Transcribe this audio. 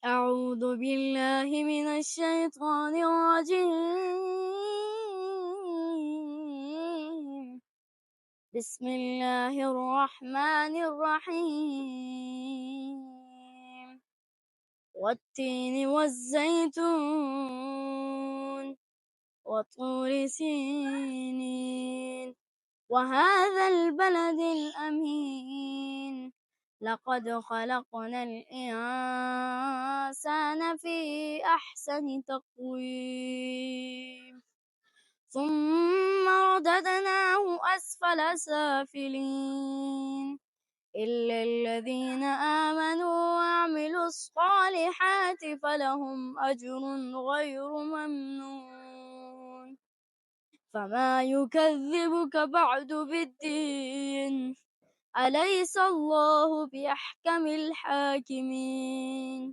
أعوذ بالله من الشيطان الرجيم. بسم الله الرحمن الرحيم. والتين والزيتون وطور سينين وهذا البلد الأمين لقد خلقنا الإنسان في أحسن تقويم ثم رددناه أسفل سافلين إلا الذين آمنوا وعملوا الصالحات فلهم أجر غير ممنون. فما يكذبك بعد بالدين أليس الله بأحكم الحاكمين.